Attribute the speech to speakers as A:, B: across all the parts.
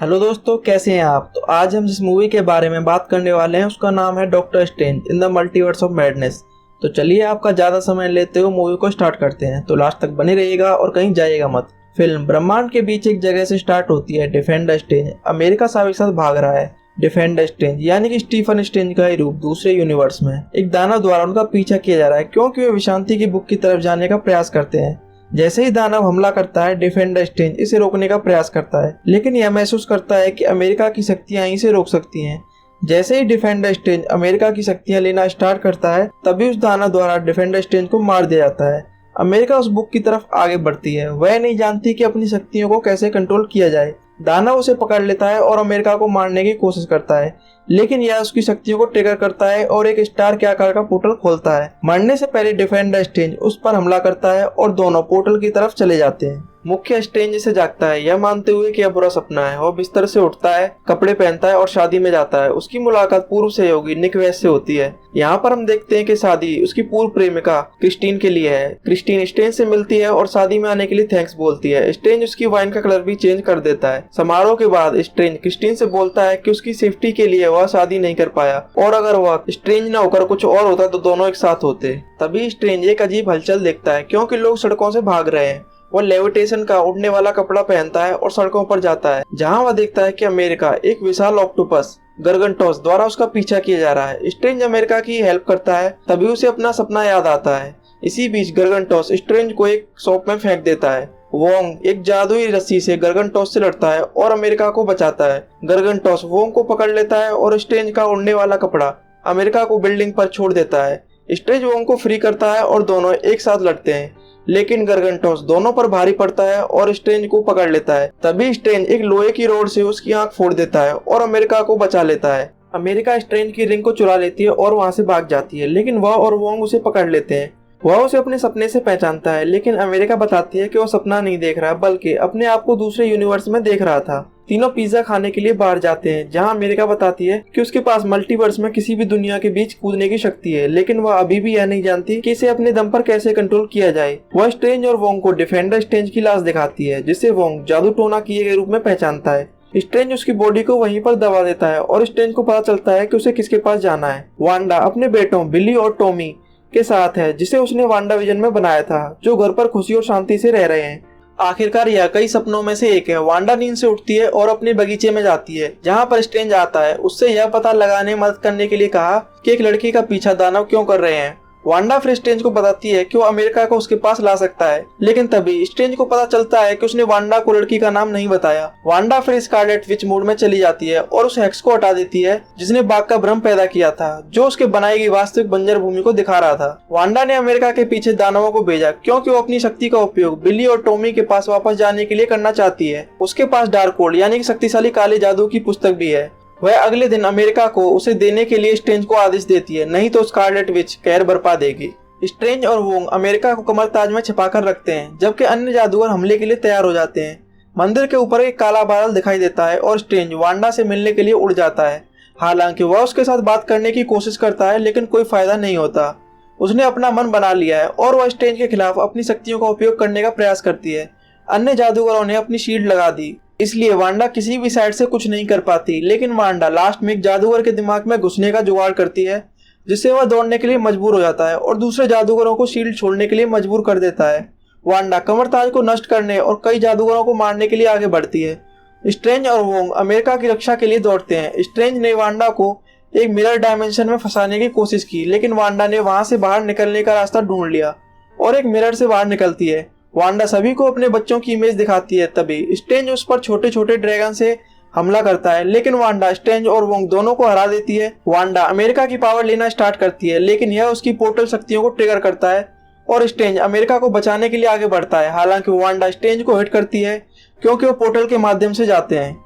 A: Hello दोस्तों, कैसे हैं आप। तो आज हम जिस मूवी के बारे में बात करने वाले हैं उसका नाम है doctor strange in the multiverse of madness. तो चलिए आपका ज़्यादा समय लेते हुए मूवी को स्टार्ट करते हैं। तो लास्ट तक बने रहिएगा और कहीं जाइएगा मत। फिल्म ब्रह्मांड के बीच एक जगह से स्टार्ट होती है। डिफेंडर स्ट्रेंज अमेरिका साबिक साथ भाग रहा है। डिफेंडर स्ट्रेंज यानी कि स्टीफन स्ट्रेंज का ही रूप दूसरे यूनिवर्स में एक दानव द्वारा उनका पीछा किया जा रहा है, क्योंकि वे विशांति की बुक की तरफ जाने का प्रयास करते हैं। जैसे ही दानव हमला करता है, डिफेंडर स्ट्रेंज इसे रोकने का प्रयास करता है, लेकिन यह महसूस करता है कि अमेरिका की शक्तियां इसे रोक सकती हैं। जैसे ही डिफेंडर स्ट्रेंज अमेरिका की शक्तियां लेना स्टार्ट करता है, तभी उस दानव द्वारा डिफेंडर स्ट्रेंज को मार दिया जाता है। अमेरिका उस बुक की तरफ आगे बढ़ती है। वह नहीं जानती कि अपनी शक्तियों को कैसे कंट्रोल किया जाए। दानव उसे पकड़ लेता है और अमेरिका को मारने की कोशिश करता है, लेकिन यह उसकी शक्तियों को ट्रिगर करता है और एक स्टार के आकार का पोर्टल खोलता है। मरने से पहले डिफेंडर स्ट्रेंज उस पर हमला करता है और दोनों पोर्टल की तरफ चले जाते हैं। मुख्य स्ट्रेंज से जागता है, यह मानते हुए कि यह बुरा सपना है। वो बिस्तर से उठता है, कपड़े पहनता है और शादी में जाता है। उसकी मुलाकात पूर्व सहयोगी निक वेस्ट से होती है। यहाँ पर हम देखते हैं कि शादी उसकी पूर्व प्रेमिका क्रिस्टीन के लिए है। क्रिस्टीन स्ट्रेंज से मिलती है और शादी में आने के लिए थैंक्स बोलती है। स्ट्रेंज उसकी वाइन का कलर भी चेंज कर देता है। समारोह के बाद स्ट्रेंज क्रिस्टीन से बोलता है कि उसकी सेफ्टी के लिए वह शादी नहीं कर पाया, और अगर वह स्ट्रेंज न होकर कुछ और होता तो दोनों एक साथ होते। तभी स्ट्रेंज एक अजीब हलचल देखता है, क्योंकि लोग सड़कों से भाग रहे हैं। वह लेविटेशन का उड़ने वाला कपड़ा पहनता है और सड़कों पर जाता है, जहां वह देखता है कि अमेरिका एक विशाल ऑक्टोपस गर्गंटोस द्वारा उसका पीछा किया जा रहा है। स्ट्रेंज अमेरिका की हेल्प करता है, तभी उसे अपना सपना याद आता है। इसी बीच गर्गंटोस स्ट्रेंज को एक शॉप में फेंक देता है। वोंग एक जादुई रस्सी से गर्गंटोस से लड़ता है और अमेरिका को बचाता है। गर्गंटोस वोंग को पकड़ लेता है और स्ट्रेंज का उड़ने वाला कपड़ा अमेरिका को बिल्डिंग पर छोड़ देता है। स्ट्रेंज वोंग को फ्री करता है और दोनों एक साथ लड़ते हैं, लेकिन गर्गंटोस दोनों पर भारी पड़ता है और स्ट्रेंज को पकड़ लेता है। तभी स्ट्रेंज एक लोहे की रोड से उसकी आंख फोड़ देता है और अमेरिका को बचा लेता है। अमेरिका स्ट्रेंज की रिंग को चुरा लेती है और वहां से भाग जाती है, लेकिन वह और वोंग उसे पकड़ लेते हैं। वह उसे अपने सपने से पहचानता है, लेकिन अमेरिका बताती है कि वह सपना नहीं देख रहा, बल्कि अपने आप को दूसरे यूनिवर्स में देख रहा था। तीनों पिज्जा खाने के लिए बाहर जाते हैं, जहां अमेरिका बताती है कि उसके पास मल्टीवर्स में किसी भी दुनिया के बीच कूदने की शक्ति है, लेकिन वह अभी भी यह नहीं जानती कि इसे अपने दम पर कैसे कंट्रोल किया जाए। वह स्ट्रेंज और वोंग को डिफेंडर स्ट्रेंज की लाश दिखाती है, जिसे वोंग जादू टोना किए गए रूप में पहचानता है। स्ट्रेंज उसकी बॉडी को वहीं पर दबा देता है और स्ट्रेंज को पता चलता है कि उसे किसके पास जाना है। वांडा अपने बेटों बिली और टॉमी के साथ है, जिसे उसने वांडा विजन में बनाया था, जो घर पर खुशी और शांति से रह रहे हैं। आखिरकार यह कई सपनों में से एक है। वांडा नींद से उठती है और अपने बगीचे में जाती है, जहां पर स्ट्रेंज आता है। उससे यह पता लगाने मदद करने के लिए कहा कि एक लड़की का पीछा दानव क्यों कर रहे हैं। वांडा फिर स्ट्रेंज को बताती है कि वो अमेरिका को उसके पास ला सकता है, लेकिन तभी स्ट्रेंज को पता चलता है कि उसने वांडा को लड़की का नाम नहीं बताया। वांडा फिर स्कारलेट विच मोड में चली जाती है और उस हेक्स को हटा देती है, जिसने बाघ का भ्रम पैदा किया था, जो उसके बनाई गई वास्तविक बंजर भूमि को दिखा रहा था। वांडा ने अमेरिका के पीछे दानवों को भेजा, क्योंकि वो अपनी शक्ति का उपयोग बिली और टॉमी के पास वापस जाने के लिए करना चाहती है। उसके पास डार्क कोड यानी कि शक्तिशाली काले जादू की पुस्तक भी है। वह अगले दिन अमेरिका को उसे देने के लिए स्ट्रेंज को आदेश देती है, नहीं तो स्कारलेट विच कहर बरपा देगी। स्ट्रेंज और वोंग अमेरिका को कमर ताज में छिपाकर रखते हैं, जबकि अन्य जादूगर हमले के लिए तैयार हो जाते हैं। मंदिर के ऊपर एक काला बादल दिखाई देता है और स्ट्रेंज वांडा से मिलने के लिए उड़ जाता है। हालांकि वह उसके साथ बात करने की कोशिश करता है, लेकिन कोई फायदा नहीं होता। उसने अपना मन बना लिया है और वह स्ट्रेंज के खिलाफ अपनी शक्तियों का उपयोग करने का प्रयास करती है। अन्य जादूगरों ने अपनी शील्ड लगा दी, इसलिए वांडा किसी भी साइड से कुछ नहीं कर पाती। लेकिन वांडा लास्ट में एक जादूगर के दिमाग में घुसने का जुगाड़ करती है, जिससे वह दौड़ने के लिए मजबूर हो जाता है और दूसरे जादूगरों को शील्ड छोड़ने के लिए मजबूर कर देता है। वांडा कमरताज को नष्ट करने और कई जादूगरों को मारने के लिए आगे बढ़ती है। स्ट्रेंज और वोंग अमेरिका की रक्षा के लिए दौड़ते हैं। स्ट्रेंज ने वांडा को एक मिरर डायमेंशन में फंसाने की कोशिश की, लेकिन वांडा ने वहां से बाहर निकलने का रास्ता ढूंढ लिया और एक मिरर से बाहर निकलती है। वांडा सभी को अपने बच्चों की इमेज दिखाती है। तभी स्ट्रेंज उस पर छोटे छोटे ड्रैगन से हमला करता है, लेकिन वांडा स्ट्रेंज और वोंग दोनों को हरा देती है। वांडा अमेरिका की पावर लेना स्टार्ट करती है, लेकिन यह उसकी पोर्टल शक्तियों को ट्रिगर करता है और स्ट्रेंज अमेरिका को बचाने के लिए आगे बढ़ता है। हालांकि वांडा स्ट्रेंज को हिट करती है, क्योंकि वो पोर्टल के माध्यम से जाते हैं।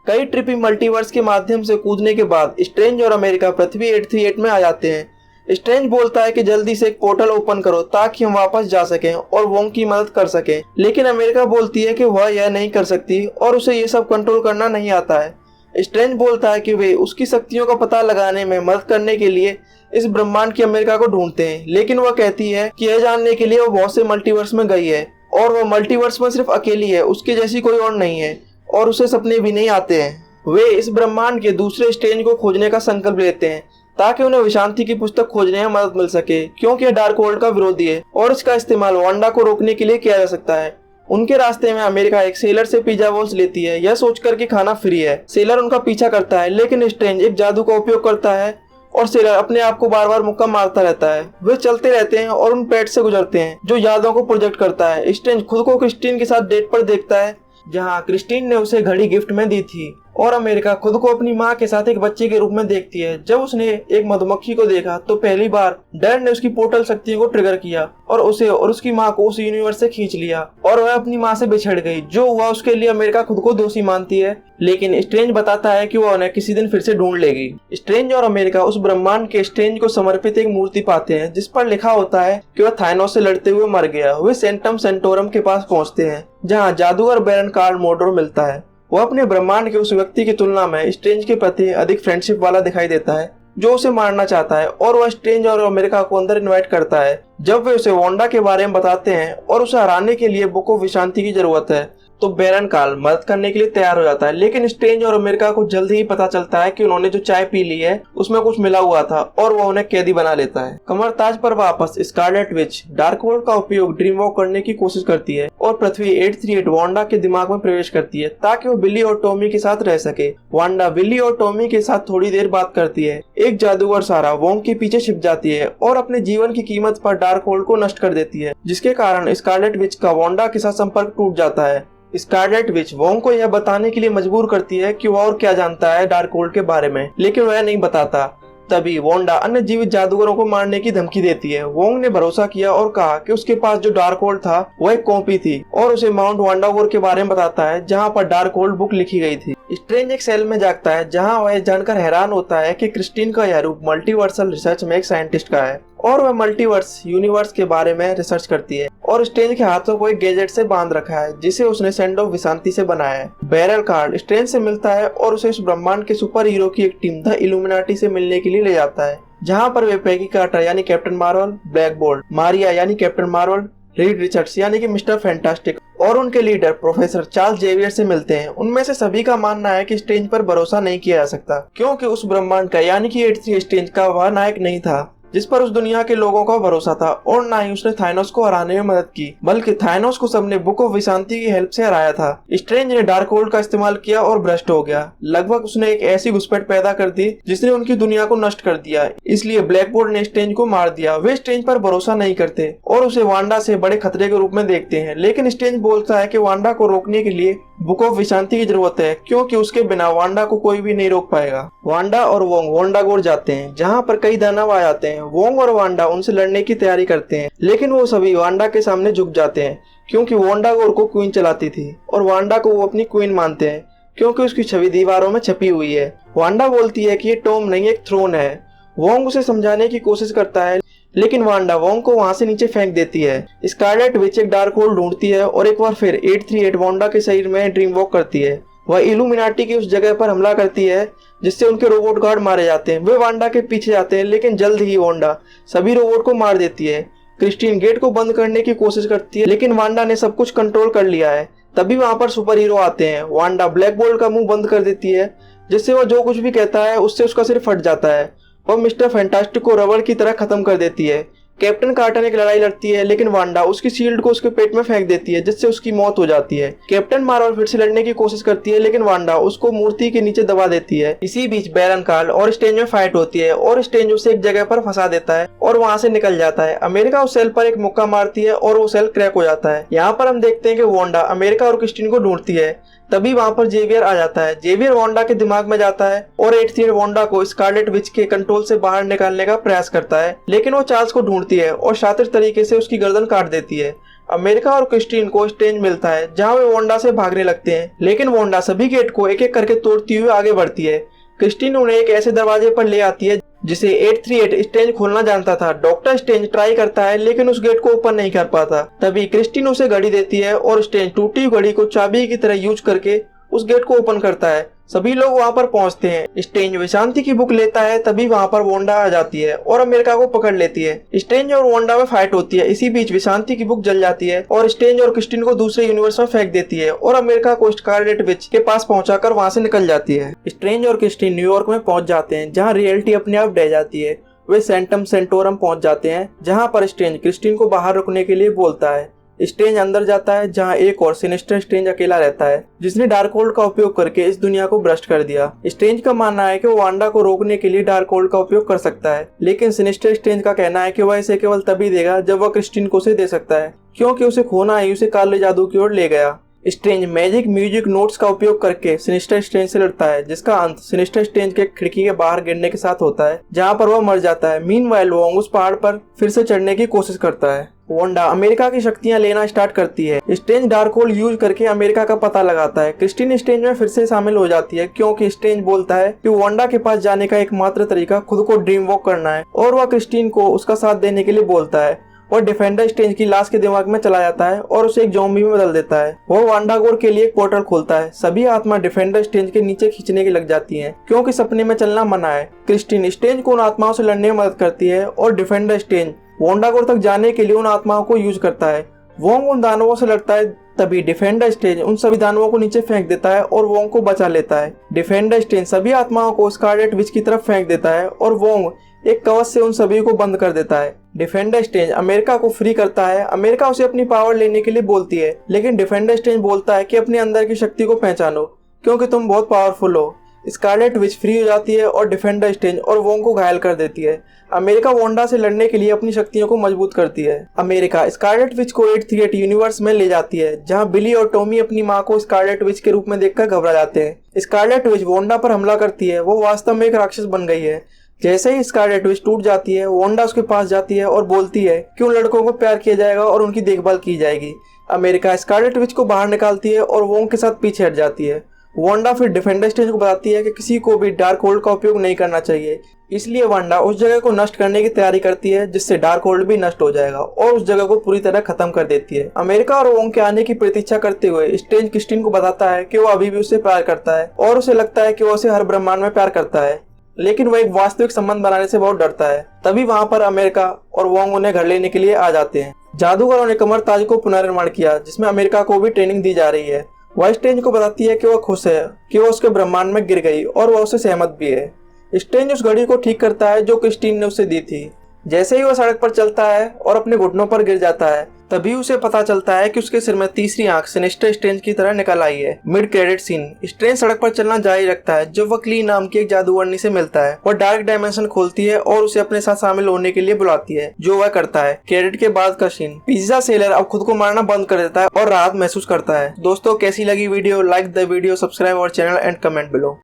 A: कई ट्रिपी मल्टीवर्स के माध्यम से कूदने के बाद स्ट्रेंज और अमेरिका पृथ्वी 838 में आ जाते हैं। स्ट्रेंज बोलता है कि जल्दी से एक पोर्टल ओपन करो ताकि हम वापस जा सकें और वोंग की मदद कर सकें, लेकिन अमेरिका बोलती है कि वह यह नहीं कर सकती और उसे ये सब कंट्रोल करना नहीं आता है। स्ट्रेंज बोलता है कि वे उसकी शक्तियों का पता लगाने में मदद करने के लिए इस ब्रह्मांड की अमेरिका को ढूंढते हैं, लेकिन वह कहती है कि यह जानने के लिए वो बहुत से मल्टीवर्स में गई है और वह मल्टीवर्स में सिर्फ अकेली है, उसके जैसी कोई और नहीं है और उसे सपने भी नहीं आते हैं। वे इस ब्रह्मांड के दूसरे स्ट्रेंज को खोजने का संकल्प लेते हैं ताकि उन्हें विशांति की पुस्तक खोजने में मदद मिल सके, क्योंकि यह डार्क वर्ल्ड का विरोधी है और इसका इस्तेमाल वांडा को रोकने के लिए किया जा सकता है। उनके रास्ते में अमेरिका एक सेलर से पिज्जा बॉल्स लेती है, यह सोचकर कि खाना फ्री है। सेलर उनका पीछा करता है, लेकिन स्ट्रेंज एक जादू का उपयोग करता है और सेलर अपने आप को बार बार मुक्का मारता रहता है। वे चलते रहते हैं और उन पेड़ से गुजरते हैं जो यादों को प्रोजेक्ट करता है। स्ट्रेंज खुद को क्रिस्टीन के साथ डेट पर देखता है, जहां क्रिस्टीन ने उसे घड़ी गिफ्ट में दी थी, और अमेरिका खुद को अपनी मां के साथ एक बच्चे के रूप में देखती है। जब उसने एक मधुमक्खी को देखा तो पहली बार डर ने उसकी पोर्टल शक्तियों को ट्रिगर किया और उसे और उसकी मां को उस यूनिवर्स से खींच लिया और वह अपनी मां से बिछड़ गई। जो हुआ उसके लिए अमेरिका खुद को दोषी मानती है, लेकिन स्ट्रेंज बताता है कि वह उन्हें किसी दिन फिर से ढूंढ लेगी। स्ट्रेंज और अमेरिका उस ब्रह्मांड के स्ट्रेंज को समर्पित एक मूर्ति पाते हैं जिस पर लिखा होता है कि वह थानोस से लड़ते हुए मर गया। वे सेंटम सेंटोरम के पास पहुंचते हैं, जहां जादूगर बैरन कार्ल मोड्रो मिलता है। वह अपने ब्रह्मांड के उस व्यक्ति की तुलना में स्ट्रेंज के प्रति अधिक फ्रेंडशिप वाला दिखाई देता है जो उसे मारना चाहता है, और वह स्ट्रेंज और अमेरिका को अंदर इनवाइट करता है। जब वे उसे वांडा के बारे में बताते हैं और उसे हराने के लिए बुक ऑफ विशांति की जरूरत है, तो बैरन कार्ल मदद करने के लिए तैयार हो जाता है। लेकिन स्ट्रेंज और अमेरिका को जल्द ही पता चलता है कि उन्होंने जो चाय पी ली है उसमें कुछ मिला हुआ था और वह उन्हें कैदी बना लेता है। कमरताज पर वापस स्कारलेट विच डार्क वर्ल्ड का उपयोग ड्रीम वॉक करने की कोशिश करती है और पृथ्वी 838 वांडा के दिमाग में प्रवेश करती है ताकि वो बिली और टॉमी के साथ रह सके। वांडा बिली और टॉमी के साथ थोड़ी देर बात करती है। एक जादूगर सारा वोंग के पीछे छिप जाती है और अपने जीवन की कीमत पर डार्क वर्ल्ड को नष्ट कर देती है, जिसके कारण स्कारलेट विच का वांडा के साथ संपर्क टूट जाता है। स्कारलेट विच वोंग को यह बताने के लिए मजबूर करती है कि वह और क्या जानता है डार्क वर्ल्ड के बारे में, लेकिन वह नहीं बताता। तभी वांडा अन्य जीवित जादूगरों को मारने की धमकी देती है। वोंग ने भरोसा किया और कहा कि उसके पास जो डार्क वर्ल्ड था वह एक कॉपी थी, और उसे माउंट वांडावोर के बारे में बताता है जहां पर डार्क वर्ल्ड बुक लिखी गई थी। स्ट्रेंज एक सेल में जागता है जहां वह जानकर हैरान होता है कि क्रिस्टीन का यह रूप मल्टीवर्सल रिसर्च में एक साइंटिस्ट का है और वह मल्टीवर्स यूनिवर्स के बारे में रिसर्च करती है, और स्ट्रेंज के हाथों को एक गैजेट से बांध रखा है जिसे उसने सैंड ऑफ विशांति से बनाया है। बैरन कार्ल स्ट्रेंज से मिलता है और उसे इस ब्रह्मांड के सुपर हीरो की एक टीम द इल्यूमिनाटी से मिलने के लिए ले जाता है, जहां पर वे पैगी कार्टर यानी captain Marvel, black bolt, Maria यानी कैप्टन मार्वल, रीड रिचर्ड्स यानी कि मिस्टर फैंटास्टिक और उनके लीडर प्रोफेसर चार्ल्स जेवियर से मिलते हैं। उनमें से सभी का मानना है कि स्ट्रेंज पर भरोसा नहीं किया जा सकता, क्योंकि उस ब्रह्मांड का यानी कि 83 स्ट्रेंज का वह नायक नहीं था जिस पर उस दुनिया के लोगों का भरोसा था, और ना ही उसने थानोस को हराने में मदद की, बल्कि थानोस को सबने बुक ऑफ विशांति की हेल्प से हराया था। स्ट्रेंज ने डार्क वर्ल्ड का इस्तेमाल किया और भ्रष्ट हो गया। लगभग उसने एक ऐसी घुसपैठ पैदा कर दी जिसने उनकी दुनिया को नष्ट कर दिया। इसलिए ब्लैक बोल्ट ने स्ट्रेंज को मार दिया। वे स्ट्रेंज पर भरोसा नहीं करते और उसे वांडा से बड़े खतरे के रूप में देखते हैं, लेकिन स्ट्रेंज बोलता है कि वांडा को रोकने के लिए बुक ऑफ विशांति की जरूरत है, क्योंकि उसके बिना वांडा को कोई भी नहीं रोक पाएगा। वांडा और वोंग वांडागोर जाते हैं जहां पर कई दानव आ जाते हैं। वोंग और वांडा उनसे लड़ने की तैयारी करते हैं, लेकिन वो सभी वांडा के सामने झुक जाते हैं क्योंकि वांडागोर को क्वीन चलाती थी और वांडा को वो अपनी क्वीन मानते हैं क्योंकि उसकी छवि दीवारों में छपी हुई है। वांडा बोलती है कि ये टॉम नहीं एक थ्रोन है। वोंग उसे समझाने की कोशिश करता है, लेकिन वांडा वोंग को वहां से नीचे फेंक देती है। स्कारलेट विच एक डार्क वर्ल्ड ढूंढती है और एक बार फिर 838 वांडा के शरीर में ड्रीम वॉक करती है। वह इल्यूमिनाटी की उस जगह पर हमला करती है जिससे उनके रोबोट गार्ड मारे जाते हैं। वे वांडा के पीछे जाते हैं, लेकिन जल्द ही वांडा सभी रोबोट को मार देती है। क्रिस्टीन गेट को बंद करने की कोशिश करती है, लेकिन वांडा ने सब कुछ कंट्रोल कर लिया है। तभी वहां पर सुपर हीरो आते हैं। वांडा ब्लैक बोल्ट का मुंह बंद कर देती है, जिससे वह जो कुछ भी कहता है उससे उसका सिर फट जाता है। वह मिस्टर फैंटास्टिक को रबड़ की तरह खत्म कर देती है। कैप्टन कार्टर एक लड़ाई लड़ती है, लेकिन वांडा उसकी शील्ड को उसके पेट में फेंक देती है जिससे उसकी मौत हो जाती है। कैप्टन मार्वल फिर से लड़ने की कोशिश करती है, लेकिन वांडा उसको मूर्ति के नीचे दबा देती है। इसी बीच बैरन कार्ल और स्ट्रेंज में फाइट होती है और स्ट्रेंज उसे एक जगह पर फंसा देता है और वहां से निकल जाता है। अमेरिका उस सेल पर एक मुक्का मारती है और वो सेल क्रैक हो जाता है। यहाँ पर हम देखते हैं कि वांडा अमेरिका और क्रिस्टीन को ढूंढती है। तभी वहां पर जेवियर आ जाता है। जेवियर वांडा के दिमाग में जाता है और 838 वांडा को स्कारलेट विच के कंट्रोल से बाहर निकालने का प्रयास करता है, लेकिन वो चार्ल्स को ढूंढती है और शातिर तरीके से उसकी गर्दन काट देती है। अमेरिका और क्रिस्टीन को स्ट्रेंज मिलता है जहां वे वांडा से भागने लगते हैं, लेकिन वांडा सभी गेट को एक एक करके तोड़ती हुई आगे बढ़ती है। क्रिस्टीन उन्हें एक ऐसे दरवाजे पर ले आती है जिसे 838 स्ट्रेंज खोलना जानता था। डॉक्टर स्ट्रेंज ट्राई करता है, लेकिन उस गेट को ओपन नहीं कर पाता। तभी क्रिस्टीन उसे घड़ी देती है और स्ट्रेंज टूटी हुई घड़ी को चाबी की तरह यूज करके उस गेट को ओपन करता है। सभी लोग वहां पर पहुंचते हैं। स्ट्रेंज विशांति की बुक लेता है, तभी वहां पर वांडा आ जाती है और अमेरिका को पकड़ लेती है। स्ट्रेंज और वांडा में फाइट होती है। इसी बीच विशांति की बुक जल जाती है और स्ट्रेंज और क्रिस्टीन को दूसरे यूनिवर्स में फेंक देती है और अमेरिका को स्कारलेट विच के पास पहुंचाकर वहां से निकल जाती है। स्ट्रेंज और क्रिस्टीन न्यूयॉर्क में पहुंच जाते हैं, जहाँ रियलिटी अपने आप ढह जाती है। वे सेंटम सेंटोरम पहुंच जाते हैं, जहां पर स्ट्रेंज क्रिस्टीन को बाहर रुकने के लिए बोलता है। स्ट्रेंज अंदर जाता है, जहां एक और सिनिस्टर स्ट्रेंज अकेला रहता है, जिसने डार्कहोल्ड का उपयोग करके इस दुनिया को भ्रष्ट कर दिया। स्ट्रेंज का मानना है कि वो वांडा को रोकने के लिए डार्कहोल्ड का उपयोग कर सकता है, लेकिन सिनिस्टर स्ट्रेंज का कहना है कि वह इसे केवल तभी देगा जब वह क्रिस्टीन को उसे दे सकता है, क्योंकि उसे खोना ही उसे काले जादू की ओर ले गया। स्ट्रेंज मैजिक म्यूजिक नोट्स का उपयोग करके सिनिस्टर स्ट्रेंज से लड़ता है, जिसका अंत सिनिस्टर स्ट्रेंज के खिड़की के बाहर गिरने के साथ होता है, जहां पर वह मर जाता है। मीनवाइल वोंग उस पहाड़ पर फिर से चढ़ने की कोशिश करता है। वांडा अमेरिका की शक्तियां लेना स्टार्ट करती है। स्ट्रेंज डार्कहोल्ड यूज करके अमेरिका का पता लगाता है। क्रिस्टीन स्ट्रेंज में फिर से शामिल हो जाती है, क्योंकि स्ट्रेंज बोलता है कि वांडा के पास जाने का एकमात्र तरीका खुद को ड्रीम वॉक करना है, और वह क्रिस्टीन को उसका साथ देने के लिए बोलता है। और डिफेंडर स्ट्रेंज की लाश के दिमाग में चला जाता है और उसे एक ज़ॉम्बी में बदल देता है। वो वांडागोर के लिए एक पोर्टल खोलता है। सभी आत्मा डिफेंडर स्ट्रेंज के नीचे खींचने की लग जाती हैं, क्योंकि सपने में चलना मना है। क्रिस्टीन स्ट्रेंज को उन आत्माओं से लड़ने में मदद करती है और डिफेंडर स्ट्रेंज वांडागोर तक जाने के लिए उन आत्माओं को यूज करता है। वोंग उन दानवों से लड़ता है, तभी डिफेंडर स्ट्रेंज उन सभी दानवों को नीचे फेंक देता है और वोंग को बचा लेता है। डिफेंडर स्ट्रेंज सभी आत्माओं को स्कारलेट विच की तरफ फेंक देता है और वोंग एक कवच से उन सभी को बंद कर देता है। डिफेंडर स्ट्रेंज अमेरिका को फ्री करता है। अमेरिका उसे अपनी पावर लेने के लिए बोलती है, लेकिन डिफेंडर स्ट्रेंज बोलता है कि अपने अंदर की शक्ति को पहचानो, क्योंकि तुम बहुत पावरफुल हो। स्कारलेट विच फ्री हो जाती है और डिफेंडर स्ट्रेंज और वोंग को घायल कर देती है। अमेरिका वांडा से लड़ने के लिए अपनी शक्तियों को मजबूत करती है। अमेरिका स्कारलेट विच को 838 यूनिवर्स में ले जाती है, जहां बिली और टॉमी अपनी मां को स्कारलेट विच के रूप में देखकर घबरा जाते हैं। स्कारलेट विच वांडा पर हमला करती है। वो वास्तव में एक राक्षस बन गई है। जैसे ही स्कारलेट विच टूट जाती है, वांडा उसके पास जाती है और बोलती है कि उन लड़कों को प्यार किया जाएगा और उनकी देखभाल की जाएगी। अमेरिका स्कारलेट विच को बाहर निकालती है और वोंग के साथ पीछे हट जाती है। वांडा फिर डिफेंडर स्ट्रेंज को बताती है कि किसी को भी डार्कहोल्ड का उपयोग नहीं करना चाहिए, इसलिए वांडा उस जगह को नष्ट करने की तैयारी करती है, जिससे डार्कहोल्ड भी नष्ट हो जाएगा और उस जगह को पूरी तरह खत्म कर देती है। अमेरिका और वोंग के आने की प्रतीक्षा करते हुए स्ट्रेंज क्रिस्टीन को बताता है कि वो अभी भी उससे प्यार करता है और उसे लगता है कि वो उसे हर ब्रह्मांड में प्यार करता है, लेकिन वह एक वास्तविक संबंध बनाने से बहुत डरता है। तभी वहां पर अमेरिका और वोंग उन्हें घर लेने के लिए आ जाते हैं। जादूगरों ने कमर ताज को पुनर्निर्माण किया, जिसमें अमेरिका को भी ट्रेनिंग दी जा रही है। वह स्ट्रेंज को बताती है कि वह खुश है कि वह उसके ब्रह्मांड में गिर गई और वह उससे सहमत भी है। स्ट्रेंज उस घड़ी को ठीक करता है जो क्रिस्टीन ने उसे दी थी। जैसे ही वह सड़क पर चलता है और अपने घुटनों पर गिर जाता है, तभी उसे पता चलता है कि उसके सिर में तीसरी आंख सिनिस्टर स्ट्रेंज की तरह निकल आई है। Mid credit scene. स्ट्रेंज सड़क पर चलना जारी रखता है, जब वह क्ली नाम की एक जादूगरनी से मिलता है। वह डार्क डायमेंशन खोलती है और उसे अपने साथ शामिल होने के लिए बुलाती है, जो वह करता है। क्रेडिट के बाद का सीन। पिज्जा सेलर अब खुद को मारना बंद कर देता है और राहत महसूस करता है। दोस्तों, कैसी लगी video? Like the video, subscribe और चैनल एंड कमेंट बिलो।